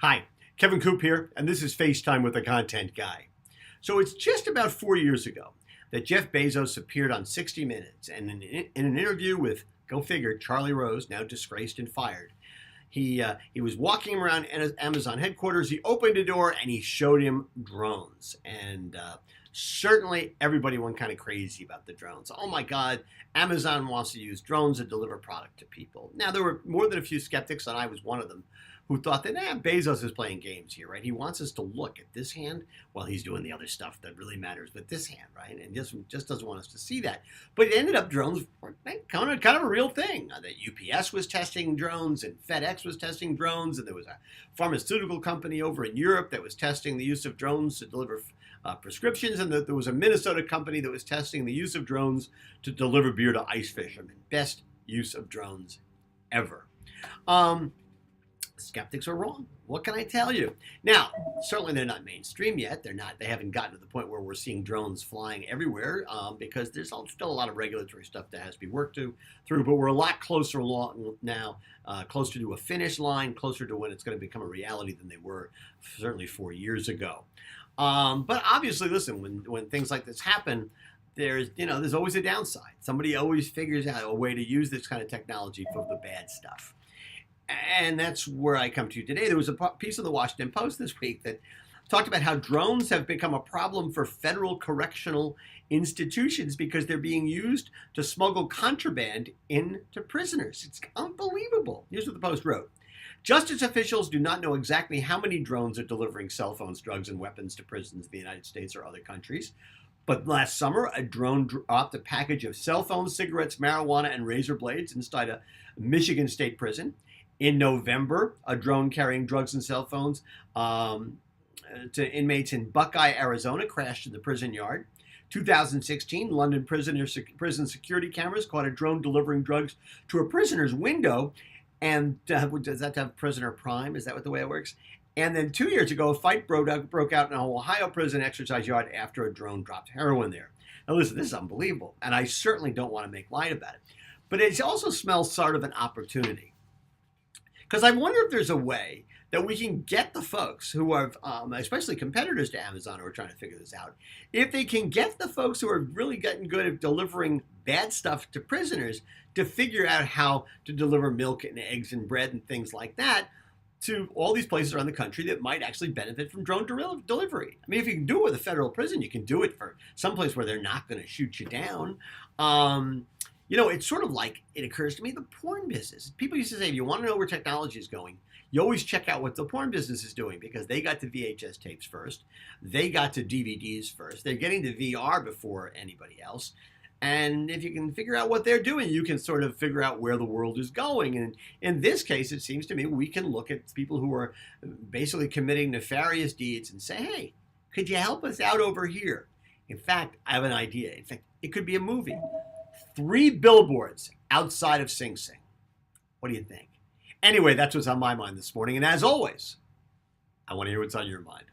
Hi, Kevin Coop here, and this is FaceTime with the Content Guy. So it's just about 4 years ago that Jeff Bezos appeared on 60 Minutes, and in an interview with, go figure, Charlie Rose, now disgraced and fired, he was walking around Amazon headquarters. He opened a door and he showed him drones. And certainly everybody went kind of crazy about the drones. Oh my God, Amazon wants to use drones to deliver product to people. Now, there were more than a few skeptics, and I was one of them, who thought that, Bezos is playing games here, right? He wants us to look at this hand while he's doing the other stuff that really matters with this hand, right? And just doesn't want us to see that. But it ended up drones were kind of a real thing. That UPS was testing drones and FedEx was testing drones, and there was a pharmaceutical company over in Europe that was testing the use of drones to deliver prescriptions, and that there was a Minnesota company that was testing the use of drones to deliver beer to ice fish. I mean, best use of drones ever. Skeptics are wrong. What can I tell you? Now, certainly they're not mainstream yet. They haven't gotten to the point where we're seeing drones flying everywhere because there's still a lot of regulatory stuff that has to be worked through, but we're a lot closer along now, closer to a finish line, closer to when it's going to become a reality than they were certainly 4 years ago. But obviously, listen, when things like this happen, there's always a downside. Somebody always figures out a way to use this kind of technology for the bad stuff. And that's where I come to today. There was a piece of the Washington Post this week that talked about how drones have become a problem for federal correctional institutions because they're being used to smuggle contraband into prisoners. It's unbelievable. Here's what the Post wrote. Justice officials do not know exactly how many drones are delivering cell phones, drugs, and weapons to prisons in the United States or other countries. But last summer, a drone dropped a package of cell phones, cigarettes, marijuana, and razor blades inside a Michigan state prison. In November, a drone carrying drugs and cell phones to inmates in Buckeye, Arizona, crashed in the prison yard. 2016, London prison security cameras caught a drone delivering drugs to a prisoner's window. And does that have prisoner prime? Is that what the way it works? And then 2 years ago, a fight broke out in an Ohio prison exercise yard after a drone dropped heroin there. Now listen, this is unbelievable, and I certainly don't want to make light about it. But it also smells sort of an opportunity. Because I wonder if there's a way that we can get the folks who are, especially competitors to Amazon who are trying to figure this out, if they can get the folks who are really getting good at delivering bad stuff to prisoners to figure out how to deliver milk and eggs and bread and things like that to all these places around the country that might actually benefit from drone delivery. I mean, if you can do it with a federal prison, you can do it for someplace where they're not going to shoot you down. It's sort of like, it occurs to me, the porn business. People used to say, if you want to know where technology is going, you always check out what the porn business is doing because they got to VHS tapes first. They got to DVDs first. They're getting to VR before anybody else. And if you can figure out what they're doing, you can sort of figure out where the world is going. And in this case, it seems to me we can look at people who are basically committing nefarious deeds and say, hey, could you help us out over here? In fact, I have an idea. In fact, it could be a movie. 3 billboards outside of Sing Sing. What do you think? Anyway, that's what's on my mind this morning. And as always, I want to hear what's on your mind.